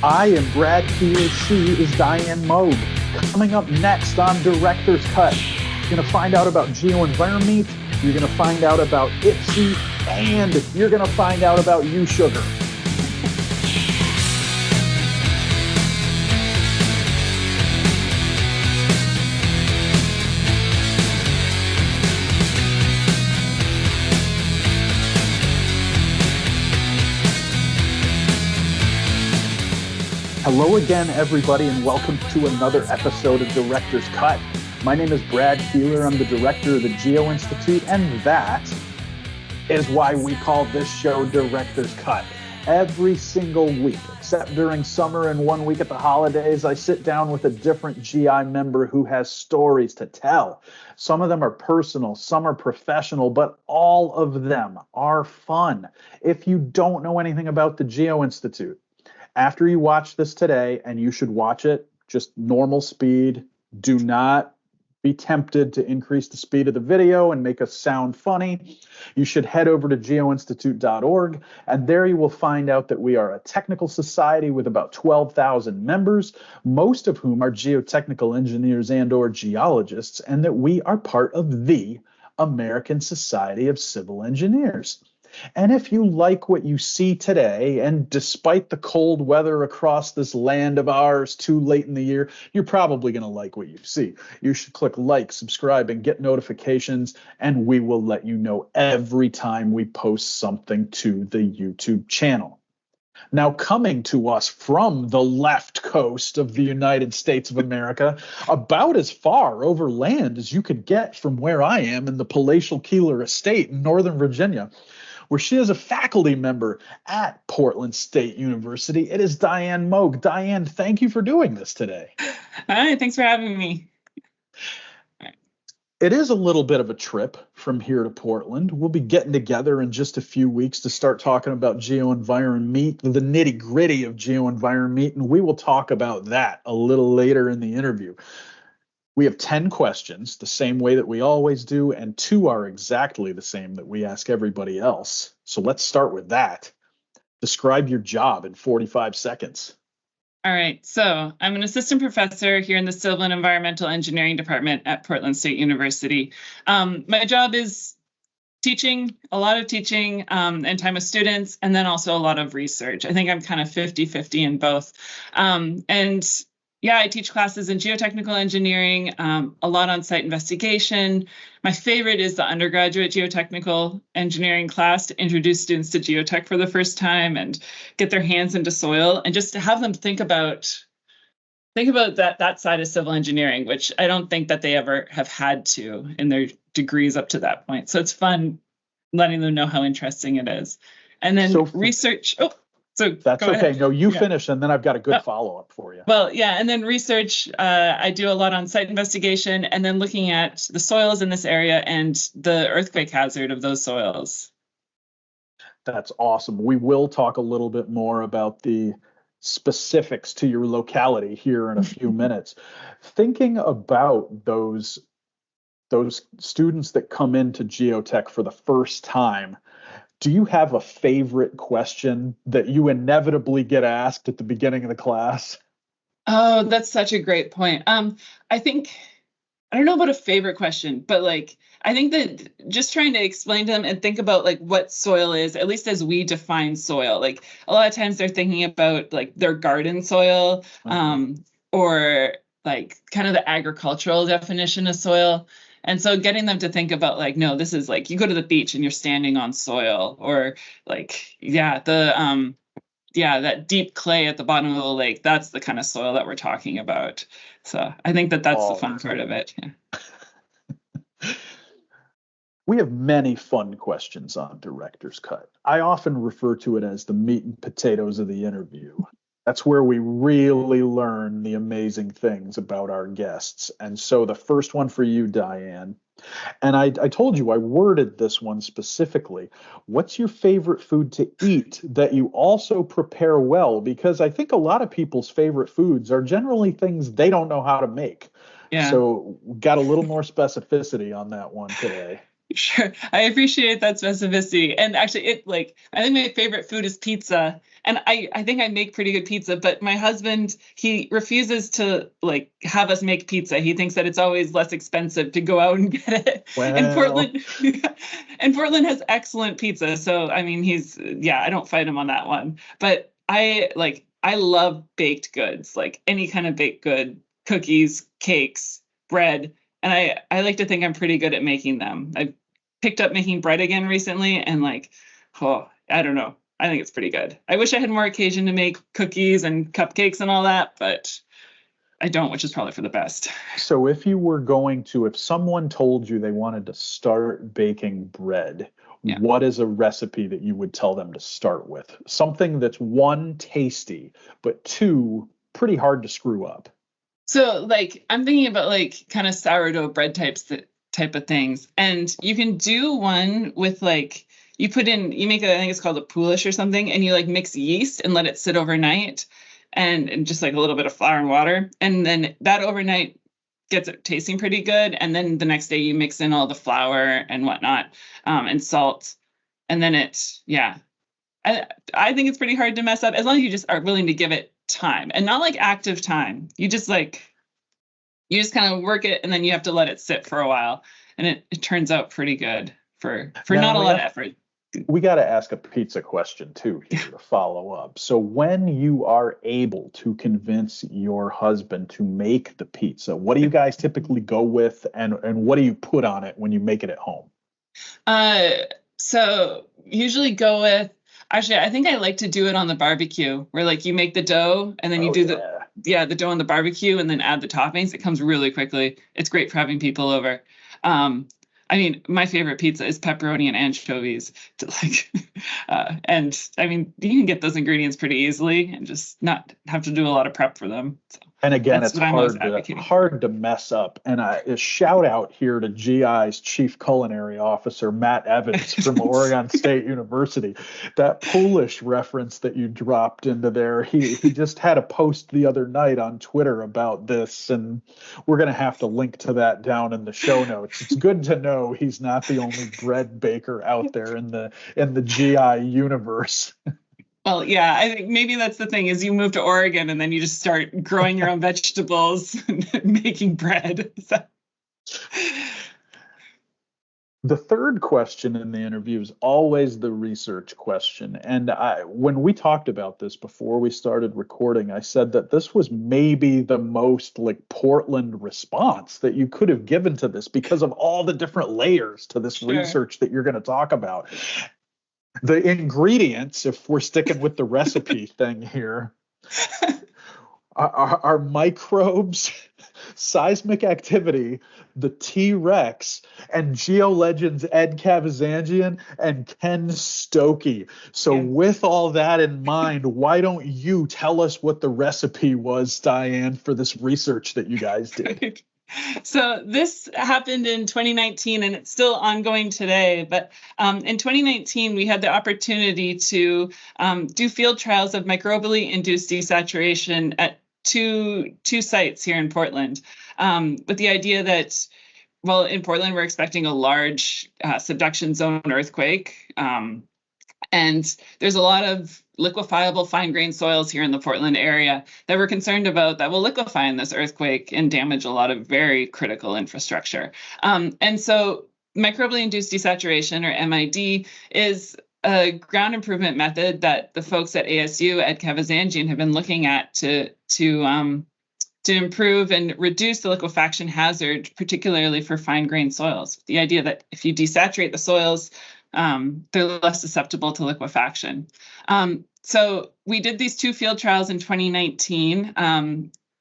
I am Brad Keelor. She is Diane Moug. Coming up next on Director's Cut, you're going to find out about Geo-EnvironMeet, you're going to find out about IFCEE, and you're going to find out about U-Sugar. Hello again, everybody, and welcome to another episode of Director's Cut. My name is Brad Keelor. I'm the director of the Geo-Institute, and that is why we call this show Director's Cut. Every single week, except during summer and 1 week at the holidays, I sit down with a different GI member who has stories to tell. Some of them are personal, some are professional, but all of them are fun. If you don't know anything about the Geo-Institute, after you watch this today, and you should watch it just normal speed, do not be tempted to increase the speed of the video and make us sound funny. You should head over to geoinstitute.org, and there you will find out that we are a technical society with about 12,000 members, most of whom are geotechnical engineers and or geologists, and that we are part of the American Society of Civil Engineers. And if you like what you see today, and despite the cold weather across this land of ours too late in the year, you're probably going to like what you see. You should click like, subscribe, and get notifications, and we will let you know every time we post something to the YouTube channel. Now, coming to us from the left coast of the United States of America, about as far over land as you could get from where I am in the palatial Keelor Estate in Northern Virginia, where she is a faculty member at Portland State University. It is Diane Moug. Diane, thank you for doing this today. Hi, thanks for having me. It is a little bit of a trip from here to Portland. We'll be getting together in just a few weeks to start talking about Geo-EnvironMeet, the nitty-gritty of Geo-EnvironMeet, and we will talk about that a little later in the interview. We have 10 questions, the same way that we always do, and 2 are exactly the same that we ask everybody else. So let's start with that. Describe your job in 45 seconds. All right, so I'm an assistant professor here in the Civil and Environmental Engineering Department at Portland State University. My job is teaching, a lot of teaching and time with students, and then also a lot of research. I think I'm kind of 50-50 in both. Yeah, I teach classes in geotechnical engineering, a lot on site investigation. My favorite is the undergraduate geotechnical engineering class to introduce students to geotech for the first time and get their hands into soil and just to have them think about that side of civil engineering, which I don't think that they ever have had to in their degrees up to that point. So it's fun letting them know how interesting it is. And then research. So that's okay. Ahead. No, you finish, and then I've got a good follow-up for you. Well, yeah, and then research, I do a lot on site investigation and then looking at the soils in this area and the earthquake hazard of those soils. That's awesome. We will talk a little bit more about the specifics to your locality here in a few minutes. Thinking about those students that come into geotech for the first time, do you have a favorite question that you inevitably get asked at the beginning of the class? Oh, that's such a great point. I don't know about a favorite question, but I think that just trying to explain to them and think about what soil is, at least as we define soil. A lot of times they're thinking about their garden soil, or kind of the agricultural definition of soil. And so getting them to think about no, this is you go to the beach and you're standing on soil, or that deep clay at the bottom of the lake, that's the kind of soil that we're talking about. So I think that that's the fun part of it. Yeah. We have many fun questions on Director's Cut. I often refer to it as the meat and potatoes of the interview. That's where we really learn the amazing things about our guests. And so the first one for you, Diane, and I told you I worded this one specifically. What's your favorite food to eat that you also prepare well? Because I think a lot of people's favorite foods are generally things they don't know how to make. Yeah. So got a little more specificity on that one today. Sure. I appreciate that specificity. And actually, I think my favorite food is pizza. And I think I make pretty good pizza, but my husband, he refuses to have us make pizza. He thinks that it's always less expensive to go out and get it. And Well, Portland, and Portland has excellent pizza. So, I mean, I don't fight him on that one. But I love baked goods, like any kind of baked good, cookies, cakes, bread. And I like to think I'm pretty good at making them. I've picked up making bread again recently, and I don't know. I think it's pretty good. I wish I had more occasion to make cookies and cupcakes and all that, but I don't, which is probably for the best. so if someone told you they wanted to start baking bread, Yeah. what is a recipe that you would tell them to start with? Something that's one, tasty, but two, pretty hard to screw up. So I'm thinking about kind of sourdough bread type of things. And you can do one with you make I think it's called a poolish or something, and you mix yeast and let it sit overnight and just a little bit of flour and water. And then that overnight gets it tasting pretty good. And then the next day you mix in all the flour and whatnot, and salt. And then I think it's pretty hard to mess up as long as you just are willing to give it time, and not active time. You just kind of work it, and then you have to let it sit for a while, and it turns out pretty good for not a lot of effort. We got to ask a pizza question too here to follow up. So when you are able to convince your husband to make the pizza, what do you guys typically go with, and what do you put on it when you make it at home? So usually go with, actually, I think I like to do it on the barbecue, where you make the dough and then you do the dough on the barbecue and then add the toppings. It comes really quickly. It's great for having people over. I mean, my favorite pizza is pepperoni and anchovies. And I mean, you can get those ingredients pretty easily and just not have to do a lot of prep for them. So and again, it's hard to mess up. And a shout out here to GI's Chief Culinary Officer, Matt Evans from Oregon State University. That Polish reference that you dropped into there, he just had a post the other night on Twitter about this, and we're going to have to link to that down in the show notes. It's good to know he's not the only bread baker out there in the GI universe. Well, yeah, I think maybe that's the thing, is you move to Oregon and then you just start growing your own vegetables and making bread. So. The third question in the interview is always the research question. And when we talked about this before we started recording, I said that this was maybe the most Portland response that you could have given to this because of all the different layers to this research that you're going to talk about. The ingredients, if we're sticking with the recipe thing here, are microbes, seismic activity, the T-Rex, and GeoLegends Ed Kavazanjian and Ken Stokey. So with all that in mind, why don't you tell us what the recipe was, Diane, for this research that you guys did? So this happened in 2019, and it's still ongoing today. But in 2019, we had the opportunity to do field trials of microbially induced desaturation at two sites here in Portland, with the idea that, well, in Portland, we're expecting a large subduction zone earthquake. And there's a lot of liquefiable fine-grained soils here in the Portland area that we're concerned about that will liquefy in this earthquake and damage a lot of very critical infrastructure. And so microbially induced desaturation, or MID, is a ground improvement method that the folks at ASU, Ed Kavazanjian, have been looking at to improve and reduce the liquefaction hazard, particularly for fine-grained soils. The idea that if you desaturate the soils, they're less susceptible to liquefaction. So we did these two field trials in 2019.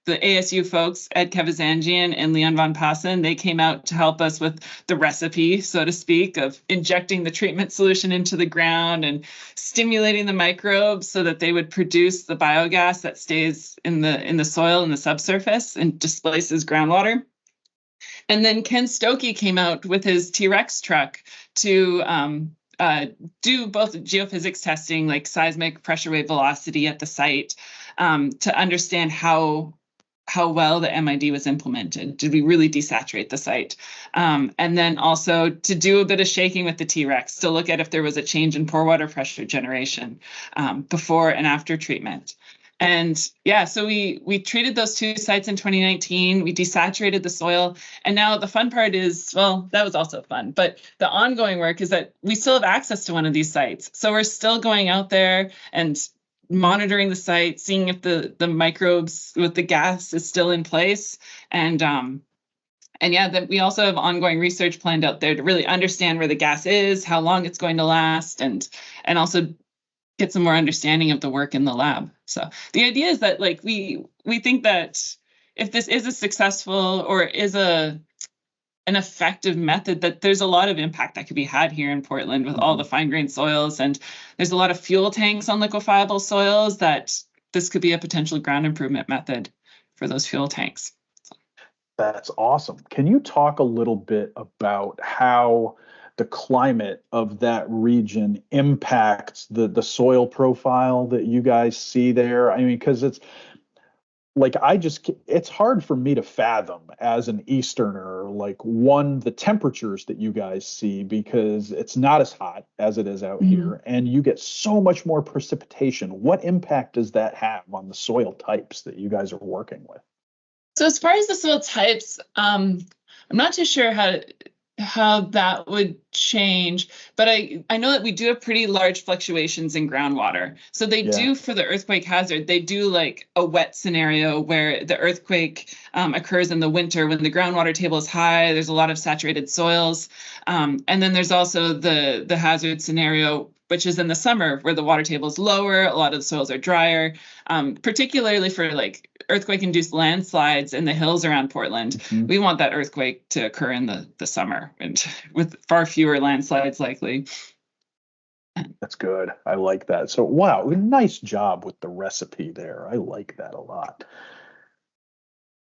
The ASU folks, Ed Kavazanjian and Leon von Passen, they came out to help us with the recipe, so to speak, of injecting the treatment solution into the ground and stimulating the microbes so that they would produce the biogas that stays in the soil in the subsurface and displaces groundwater. And then Ken Stokey came out with his T-Rex truck to do both geophysics testing, like seismic pressure wave velocity at the site, to understand how how well the MID was implemented. Did we really desaturate the site? And then also to do a bit of shaking with the T-Rex to look at if there was a change in pore water pressure generation before and after treatment. And yeah, so we treated those 2 sites in 2019. We desaturated the soil. And now the fun part is, well, that was also fun, but the ongoing work is that we still have access to one of these sites. So we're still going out there and monitoring the site, seeing if the microbes with the gas is still in place. And yeah, that we also have ongoing research planned out there to really understand where the gas is, how long it's going to last, and also get some more understanding of the work in the lab. So the idea is that like we think that if this is a successful or is an effective method, that there's a lot of impact that could be had here in Portland with all the fine-grained soils, and there's a lot of fuel tanks on liquefiable soils, that this could be a potential ground improvement method for those fuel tanks. That's awesome. Can you talk a little bit about how the climate of that region impacts the soil profile that you guys see there? I mean, because it's like, it's hard for me to fathom as an Easterner, like, the temperatures that you guys see, because it's not as hot as it is out here, and you get so much more precipitation. What impact does that have on the soil types that you guys are working with? So as far as the soil types, I'm not too sure how that would change, but I know that we do have pretty large fluctuations in groundwater. So they do, for the earthquake hazard, they do like a wet scenario where the earthquake occurs in the winter when the groundwater table is high, there's a lot of saturated soils. And then there's also the hazard scenario, which is in the summer where the water table is lower, a lot of the soils are drier, particularly for like earthquake-induced landslides in the hills around Portland. We want that earthquake to occur in the summer, and with far fewer landslides likely. That's good. I like that. So, wow, nice job with the recipe there. I like that a lot.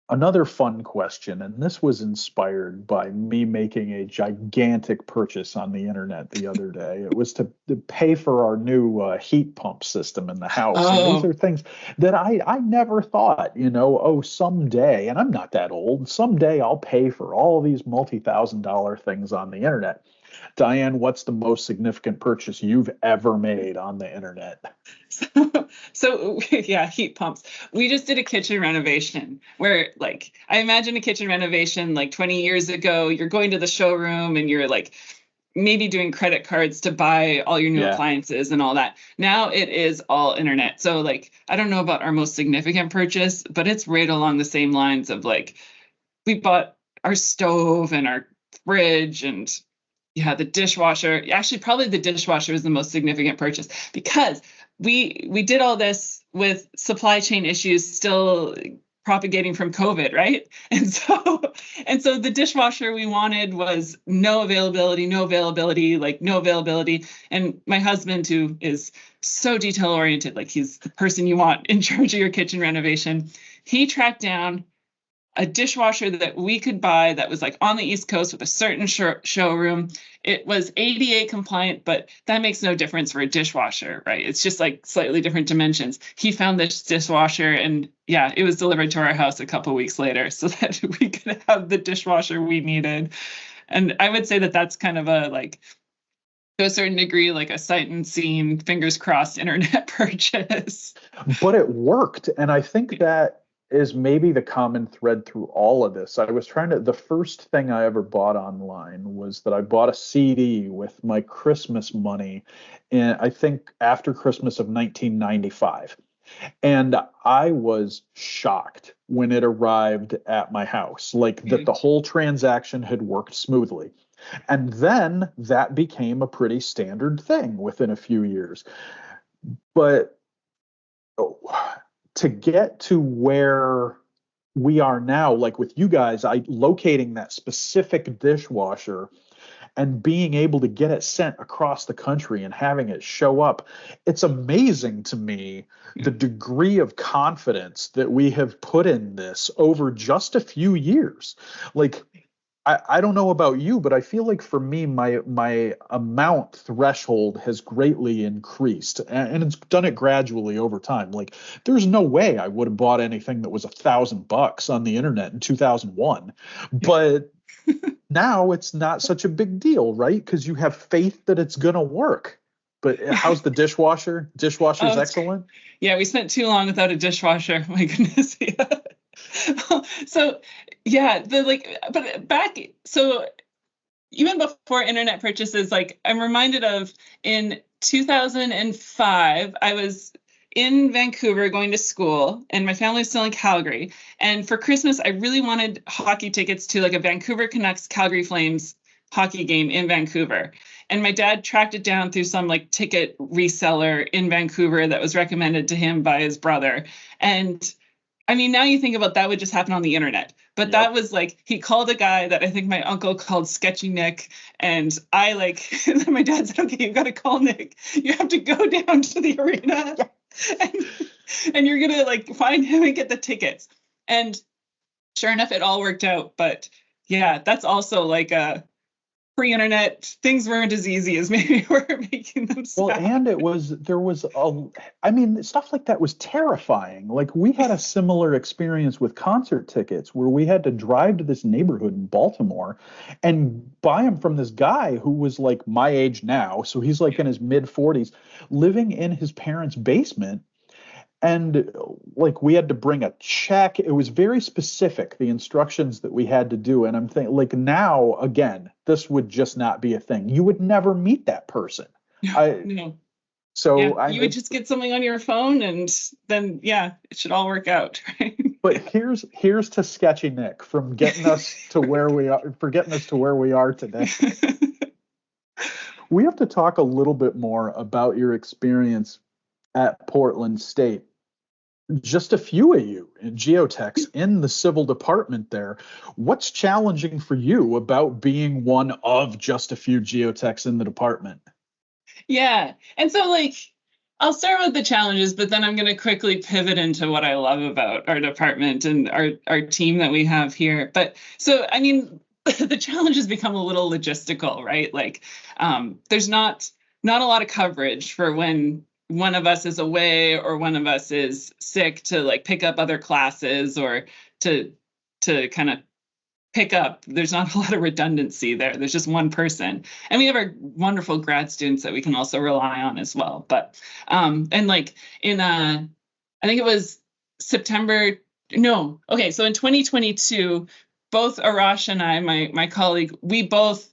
Another fun question, and this was inspired by me making a gigantic purchase on the internet the other day. It was to pay for our new heat pump system in the house. And these are things that I never thought, someday, and I'm not that old, someday I'll pay for all these multi-$1,000 things on the internet. Diane, what's the most significant purchase you've ever made on the internet? So yeah, heat pumps. We just did a kitchen renovation where, like, I imagine a kitchen renovation like 20 years ago, you're going to the showroom and you're like maybe doing credit cards to buy all your new appliances and all that. Now it is all internet. So like, I don't know about our most significant purchase, but it's right along the same lines of like, we bought our stove and our fridge and the dishwasher. Actually, probably the dishwasher was the most significant purchase, because we did all this with supply chain issues still propagating from COVID, right? And so the dishwasher we wanted was no availability. And my husband, who is so detail oriented, like he's the person you want in charge of your kitchen renovation, he tracked down a dishwasher that we could buy that was like on the East Coast with a certain showroom. It was ADA compliant, but that makes no difference for a dishwasher, right? It's just like slightly different dimensions. He found this dishwasher, and it was delivered to our house a couple of weeks later so that we could have the dishwasher we needed. And I would say that that's kind of a, like, to a certain degree, like a sight unseen, fingers crossed internet purchase. But it worked. And I think that is maybe the common thread through all of this. The first thing I ever bought online was that I bought a CD with my Christmas money, and I think after Christmas of 1995. And I was shocked when it arrived at my house, like that the whole transaction had worked smoothly. And then that became a pretty standard thing within a few years. But to get to where we are now, like with you guys, locating that specific dishwasher and being able to get it sent across the country and having it show up, it's amazing to me the degree of confidence that we have put in this over just a few years. Like, I don't know about you, but I feel like for me, my amount threshold has greatly increased, and it's done it gradually over time. Like, there's no way I would have bought anything that was $1,000 on the internet in 2001, but now it's not such a big deal, right? Because you have faith that it's gonna work. But how's the dishwasher? Dishwasher's excellent. Yeah, we spent too long without a dishwasher. My goodness. Yeah. So yeah, so even before internet purchases, like I'm reminded of in 2005, I was in Vancouver going to school, and my family was still in Calgary. And for Christmas, I really wanted hockey tickets to like a Vancouver Canucks Calgary Flames hockey game in Vancouver. And my dad tracked it down through some like ticket reseller in Vancouver that was recommended to him by his brother. And I mean, now you think about that would just happen on the internet. But that was like, he called a guy that I think my uncle called Sketchy Nick. And I like, my dad said, okay, you've got to call Nick. You have to go down to the arena and you're going to like find him and get the tickets. And sure enough, it all worked out. But yeah, that's also like a pre-internet, things weren't as easy as maybe we're making them sound. Well, and stuff like that was terrifying. Like, we had a similar experience with concert tickets where we had to drive to this neighborhood in Baltimore and buy them from this guy who was like my age now. So he's like in his mid 40s, living in his parents' basement. And like, we had to bring a check. It was very specific, the instructions that we had to do. And I'm thinking, like, now, again, this would just not be a thing. You would never meet that person. No. So yeah, you would just get something on your phone, and then, yeah, it should all work out. Right? But here's to Sketchy Nick from getting us to where we are today. We have to talk a little bit more about your experience at Portland State. Just a few of you in geotechs in the civil department there. What's challenging for you about being one of just a few geotechs in the department? Yeah. And so, like, I'll start with the challenges, but then I'm going to quickly pivot into what I love about our department and our team that we have here. But so, I mean, the challenges become a little logistical, right? Like, there's not a lot of coverage for when one of us is away or one of us is sick to like pick up other classes or to kind of pick up. There's not a lot of redundancy there. There's just one person. And we have our wonderful grad students that we can also rely on as well. But and like in I think it was September. No. Okay. So in 2022, both Arash and I, my colleague, we both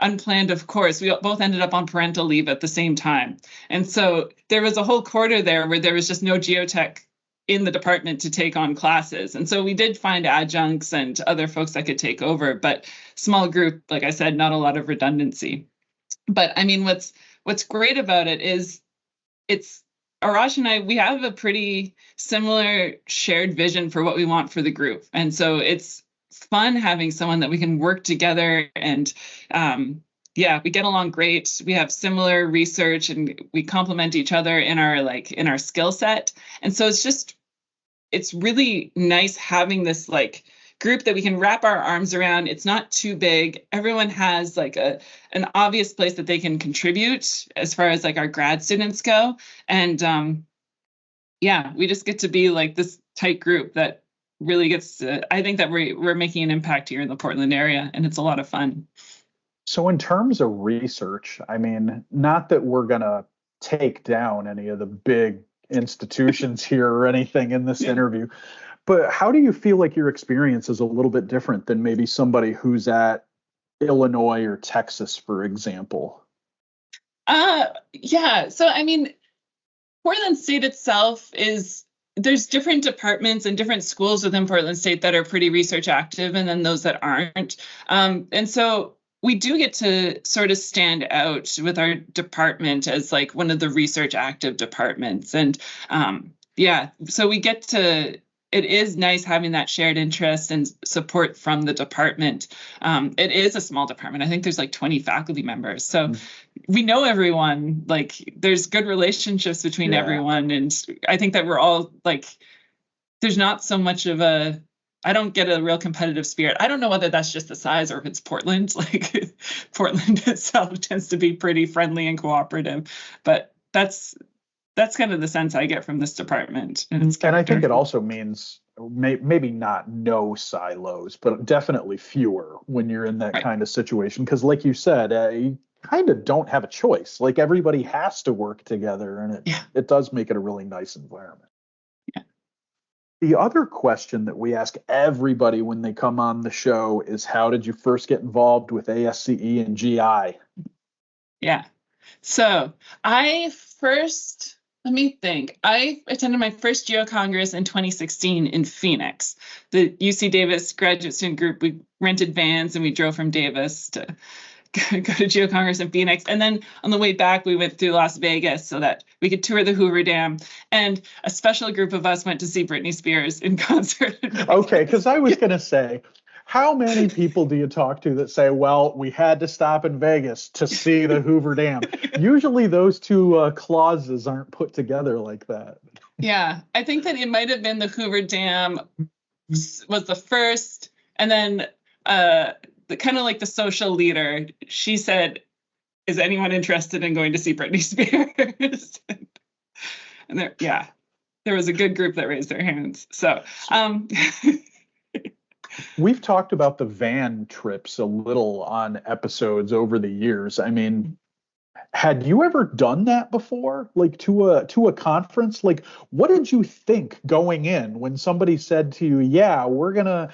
unplanned, of course, we both ended up on parental leave at the same time. And so there was a whole quarter there where there was just no geotech in the department to take on classes. And so we did find adjuncts and other folks that could take over, but small group, like I said, not a lot of redundancy. But I mean, what's great about it is it's Arash and I, we have a pretty similar shared vision for what we want for the group. And so it's fun having someone that we can work together, and we get along great. We have similar research and we complement each other in our skill set. And so it's really nice having this like group that we can wrap our arms around. It's not too big. Everyone has like an obvious place that they can contribute as far as like our grad students go. And we just get to be like this tight group that really gets to, I think that we're making an impact here in the Portland area, and it's a lot of fun. So in terms of research, I mean, not that we're going to take down any of the big institutions here or anything in this interview, but how do you feel like your experience is a little bit different than maybe somebody who's at Illinois or Texas, for example? So I mean, Portland State itself there's different departments and different schools within Portland State that are pretty research active, and then those that aren't. And so we do get to sort of stand out with our department as like one of the research active departments. And so we get to, it is nice having that shared interest and support from the department. It is a small department. I think there's like 20 faculty members. So we know everyone, like there's good relationships between everyone. And I think that we're all like, there's not so much of I don't get a real competitive spirit. I don't know whether that's just the size or if it's Portland. Like Portland itself tends to be pretty friendly and cooperative, but that's kind of the sense I get from this department. And I think it also means maybe not no silos, but definitely fewer when you're in that kind of situation. Because like you said, you kind of don't have a choice. Like everybody has to work together, and it does make it a really nice environment. Yeah. The other question that we ask everybody when they come on the show is, how did you first get involved with ASCE and GI? Yeah. So let me think. I attended my first Geo-Congress in 2016 in Phoenix. The UC Davis graduate student group, we rented vans and we drove from Davis to go to Geo-Congress in Phoenix. And then on the way back, we went through Las Vegas so that we could tour the Hoover Dam. And a special group of us went to see Britney Spears in concert. Okay, because I was going to say, how many people do you talk to that say, well, we had to stop in Vegas to see the Hoover Dam? Usually those two clauses aren't put together like that. Yeah, I think that it might have been the Hoover Dam was the first. And then kind of like the social leader, she said, is anyone interested in going to see Britney Spears? And there was a good group that raised their hands. So we've talked about the van trips a little on episodes over the years. I mean, had you ever done that before, like to a conference? Like, what did you think going in when somebody said to you, yeah, we're gonna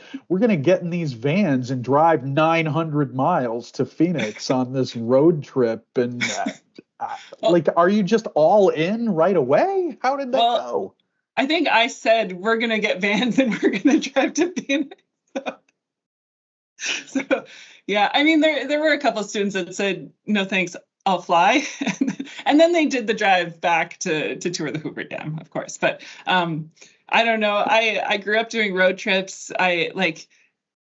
get in these vans and drive 900 miles to Phoenix on this road trip? And like, are you just all in right away? How did that go? I think I said, we're going to get vans and we're going to drive to Phoenix. So yeah, I mean, there were a couple of students that said, no, thanks, I'll fly. And then they did the drive back to tour the Hoover Dam, of course. But I don't know. I grew up doing road trips. I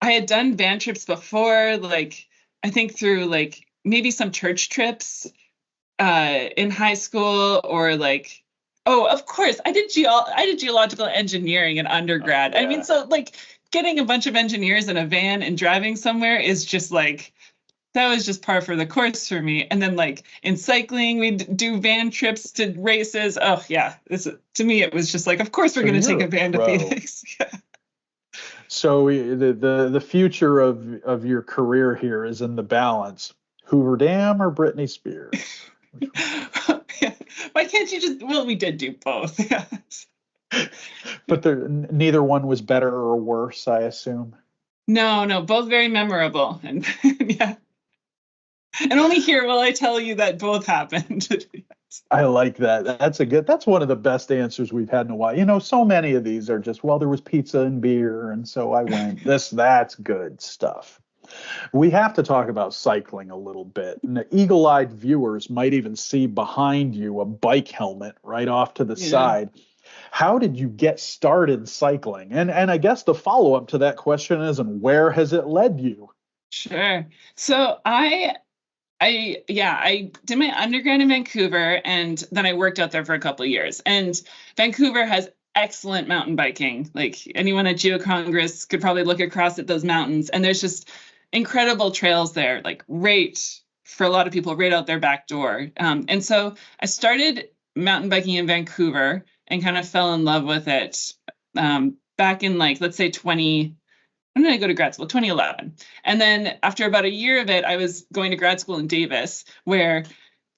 had done van trips before, like I think through like maybe some church trips in high school, or like, oh, of course, I did geological engineering in undergrad. Yeah. I mean, so like getting a bunch of engineers in a van and driving somewhere is just like, that was just par for the course for me. And then like in cycling, we'd do van trips to races. Oh yeah, to me, it was just like, of course we're going to take a van to Phoenix. Yeah. So the future of your career here is in the balance: Hoover Dam or Britney Spears? Why can't you just? Well, we did do both. Yes. But neither one was better or worse, I assume. No, both very memorable, and yeah. And only here will I tell you that both happened. I like that. That's one of the best answers we've had in a while. You know, so many of these are just, well, there was pizza and beer, and so I went. That's good stuff. We have to talk about cycling a little bit. And the eagle-eyed viewers might even see behind you a bike helmet right off to the side. How did you get started cycling? And I guess the follow-up to that question is, and where has it led you? Sure. So I did my undergrad in Vancouver, and then I worked out there for a couple of years. And Vancouver has excellent mountain biking. Like anyone at Geo-Congress could probably look across at those mountains, and there's just incredible trails there, like for a lot of people, right out their back door. And so I started mountain biking in Vancouver and kind of fell in love with it back in, like, let's say when did I go to grad school? 2011. And then after about a year of it, I was going to grad school in Davis, where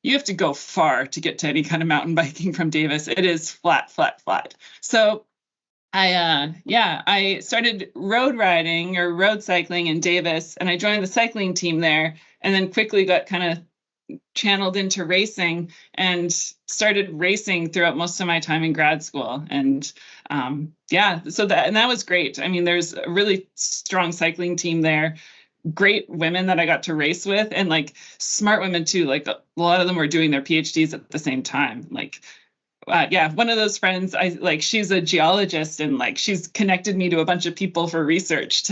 you have to go far to get to any kind of mountain biking from Davis. It is flat. So I started road riding or road cycling in Davis, and I joined the cycling team there, and then quickly got kind of channeled into racing and started racing throughout most of my time in grad school. And so that was great. I mean, there's a really strong cycling team there, great women that I got to race with, and like smart women too. Like a lot of them were doing their PhDs at the same time. Like, one of those friends, she's a geologist, and like she's connected me to a bunch of people for research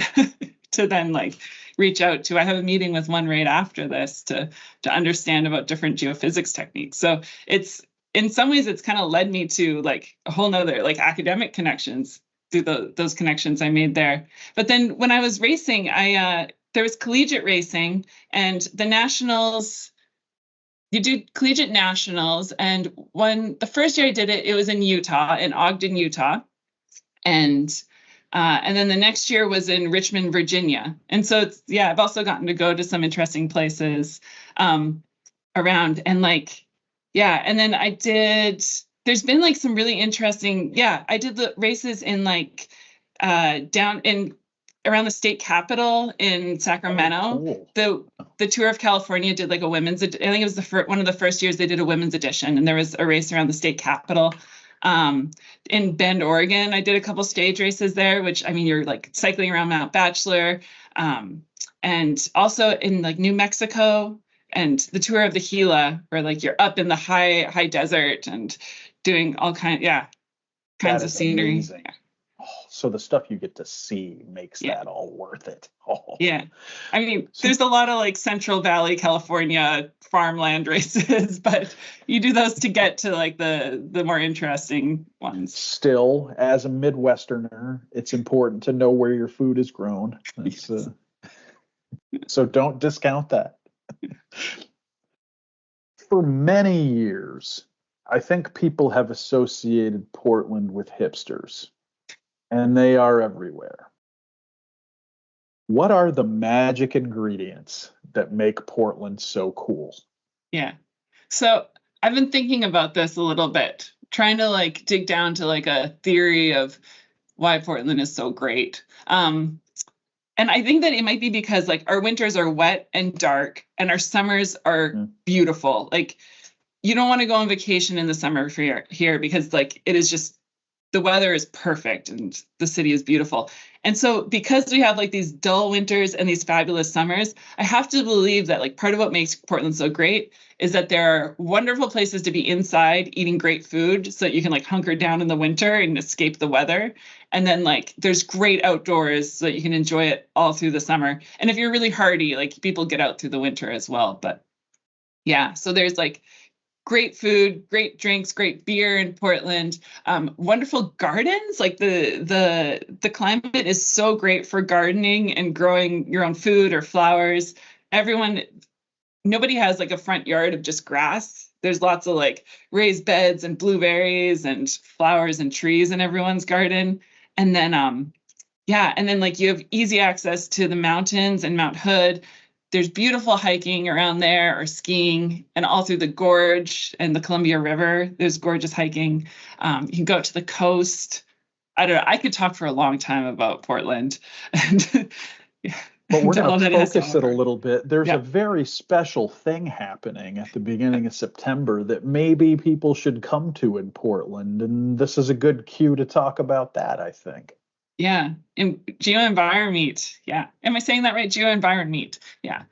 to then like reach out to. I have a meeting with one right after this to understand about different geophysics techniques. So it's, in some ways, it's kind of led me to like a whole nother like academic connections through those connections I made there. But then when I was racing, there was collegiate racing, and the nationals. You do collegiate nationals, and the first year I did it, it was in Utah, in Ogden, Utah, and then the next year was in Richmond, Virginia. And so I've also gotten to go to some interesting places around, and and then I did. There's been like some really interesting. I did the races in down in around the state capitol in Sacramento. Cool. The Tour of California did like a women's. I think it was one of the first years they did a women's edition, and there was a race around the state capitol. In Bend, Oregon, I did a couple stage races there, which, I mean, you're like cycling around Mount Bachelor, and also in like New Mexico, and the Tour of the Gila, where like you're up in the high desert and doing all kinds of scenery. Amazing. Oh, so the stuff you get to see makes that all worth it. Oh. Yeah. I mean, there's a lot of like Central Valley, California farmland races, but you do those to get to like the more interesting ones. Still, as a Midwesterner, it's important to know where your food is grown. So don't discount that. For many years, I think people have associated Portland with hipsters, and they are everywhere. What are the magic ingredients that make Portland so cool? Yeah. So I've been thinking about this a little bit, trying to like dig down to like a theory of why Portland is so great. And I think that it might be because like our winters are wet and dark, and our summers are beautiful. Like, you don't want to go on vacation in the summer here because like it is just, the weather is perfect and the city is beautiful. And so because we have like these dull winters and these fabulous summers, I have to believe that like part of what makes Portland so great is that there are wonderful places to be inside eating great food so that you can like hunker down in the winter and escape the weather. And then like there's great outdoors so that you can enjoy it all through the summer. And if you're really hardy, like people get out through the winter as well. But yeah, so there's like great food, great drinks, great beer in Portland, wonderful gardens. Like the climate is so great for gardening and growing your own food or flowers. Nobody has like a front yard of just grass. There's lots of like raised beds and blueberries and flowers and trees in everyone's garden. And then, and then like you have easy access to the mountains and Mount Hood. There's beautiful hiking around there or skiing, and all through the gorge and the Columbia River. There's gorgeous hiking. You can go to the coast. I don't know. I could talk for a long time about Portland. And but we're going to focus it a little bit. There's a very special thing happening at the beginning of September that maybe people should come to in Portland. And this is a good cue to talk about that, I think. Yeah, in Geo-EnvironMeet. Yeah, am I saying that right? Geo-EnvironMeet. Yeah,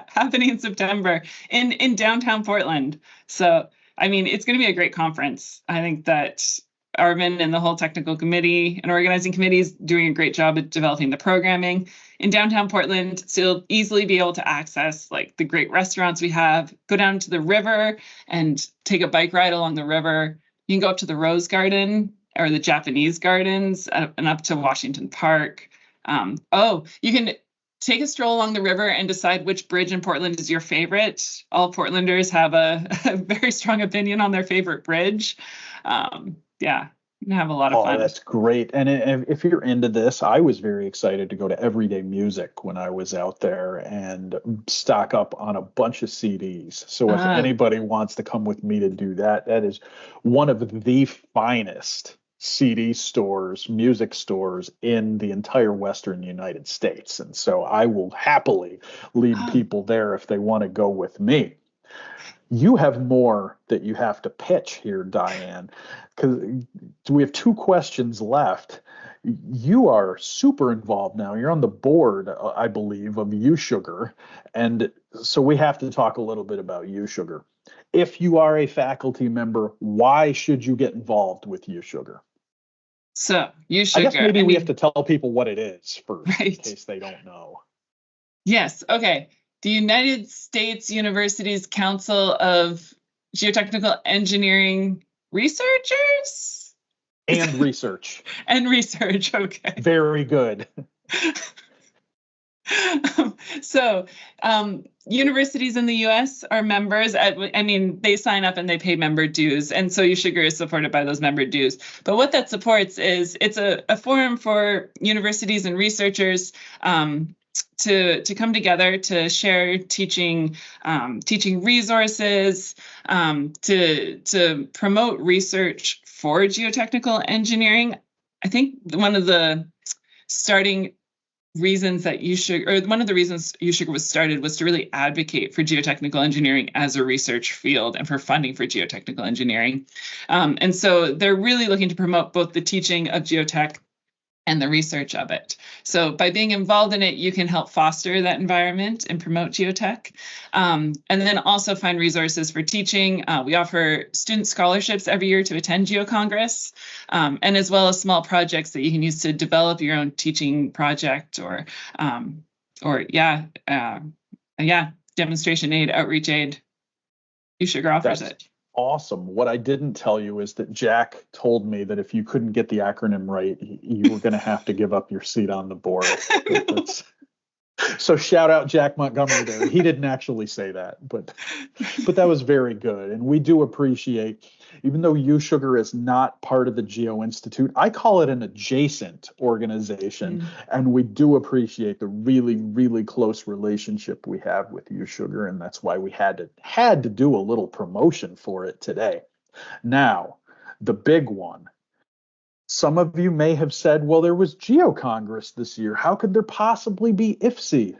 happening in September in downtown Portland. So, I mean, it's going to be a great conference. I think that Arvin and the whole technical committee and organizing committee is doing a great job at developing the programming in downtown Portland. So you'll easily be able to access like the great restaurants we have. Go down to the river and take a bike ride along the river. You can go up to the Rose Garden or the Japanese gardens and up to Washington Park. You can take a stroll along the river and decide which bridge in Portland is your favorite. All Portlanders have a very strong opinion on their favorite bridge. You can have a lot of fun. Oh, that's great. And if you're into this, I was very excited to go to Everyday Music when I was out there and stock up on a bunch of CDs. So if anybody wants to come with me to do that, that is one of the finest CD stores, music stores in the entire Western United States. And so I will happily lead people there if they want to go with me. You have more that you have to pitch here, Diane, because we have 2 questions left. You are super involved now. You're on the board, I believe, of USugar. And so we have to talk a little bit about USugar. If you are a faculty member, why should you get involved with USugar? So USugar, I guess maybe we have to tell people what it is first, in case they don't know. Yes. Okay. The United States Universities Council of Geotechnical Engineering Researchers. And research. And research, okay. Very good. So universities in the U.S. are members. They sign up and they pay member dues. And so USugar is supported by those member dues. But what that supports is it's a forum for universities and researchers to come together to share teaching resources, to promote research for geotechnical engineering. I think one of the reasons USugar was started was to really advocate for geotechnical engineering as a research field and for funding for geotechnical engineering. And so they're really looking to promote both the teaching of geotech and the research of it. So by being involved in it, you can help foster that environment and promote geotech. And then also find resources for teaching. We offer student scholarships every year to attend Geo-Congress, and as well as small projects that you can use to develop your own teaching project or demonstration aid, outreach aid. USugar offers it. Awesome. What I didn't tell you is that Jack told me that if you couldn't get the acronym right, you were going to have to give up your seat on the board. So shout out Jack Montgomery there. He didn't actually say that, but that was very good. And we do appreciate, even though USugar is not part of the Geo-Institute, I call it an adjacent organization. And we do appreciate the really, really close relationship we have with USugar. And that's why we had to do a little promotion for it today. Now, the big one. Some of you may have said, well, there was Geo-Congress this year. How could there possibly be IFCEE?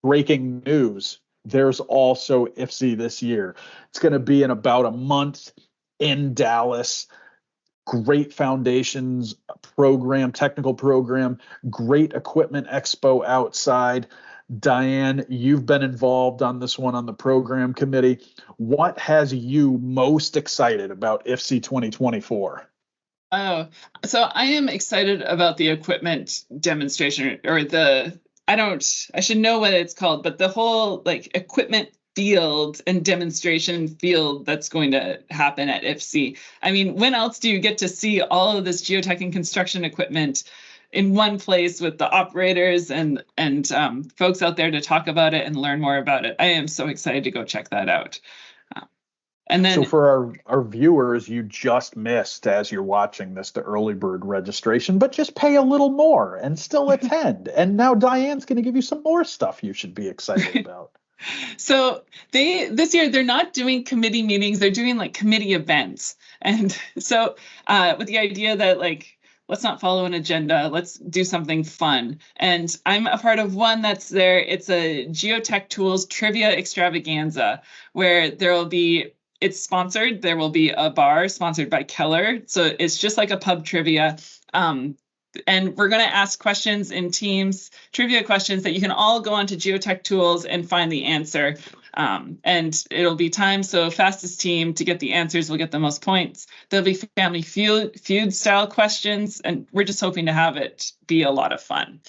Breaking news. There's also IFCEE this year. It's going to be in about a month in Dallas. Great foundations program, technical program, great equipment expo outside. Diane, you've been involved on this one on the program committee. What has you most excited about IFCEE 2024? Oh, so I am excited about the equipment demonstration, or I should know what it's called, but the whole equipment field and demonstration field that's going to happen at IFCEE. I mean, when else do you get to see all of this geotech and construction equipment in one place with the operators and folks out there to talk about it and learn more about it? I am so excited to go check that out. And then, so for our viewers, you just missed, as you're watching this, the early bird registration, but just pay a little more and still attend. And now Diane's going to give you some more stuff you should be excited about. So this year, they're not doing committee meetings, they're doing committee events. And so with the idea that let's not follow an agenda, let's do something fun. And I'm a part of one that's there. It's a Geotech Tools Trivia Extravaganza, where it's sponsored. There will be a bar sponsored by Keller. So it's just like a pub trivia. And we're going to ask questions in teams, trivia questions that you can all go onto Geotech Tools and find the answer. And it'll be timed. So fastest team to get the answers will get the most points. There'll be family feud style questions. And we're just hoping to have it be a lot of fun.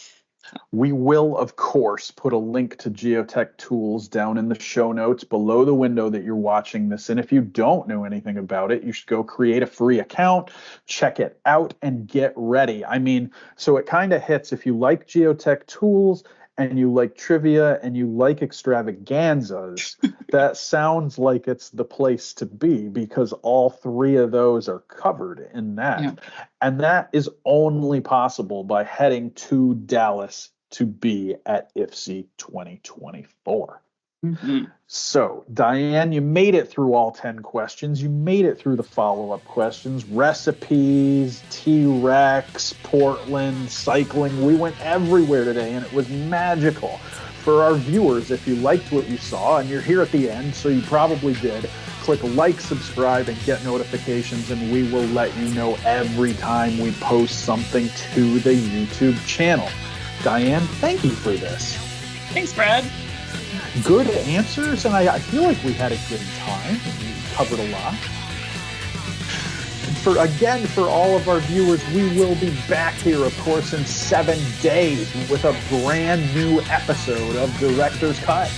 We will, of course, put a link to Geotech Tools down in the show notes below the window that you're watching this in. If you don't know anything about it, you should go create a free account, check it out, and get ready. I mean, so it kind of hits if you like Geotech Tools and you like trivia and you like extravaganzas, that sounds like it's the place to be, because all three of those are covered in that. Yeah. And that is only possible by heading to Dallas to be at IFCEE 2024. Mm-hmm. So, Diane, you made it through all 10 questions. You made it through the follow-up questions, recipes, T-Rex, Portland, cycling. We went everywhere today, and it was magical. For our viewers, if you liked what you saw, and you're here at the end, so you probably did, click like, subscribe, and get notifications, and we will let you know every time we post something to the YouTube channel. Diane, thank you for this. Thanks, Brad. Good answers, and I feel like we had a good time. We covered a lot. For all of our viewers, we will be back here, of course, in 7 days with a brand new episode of Director's Cut.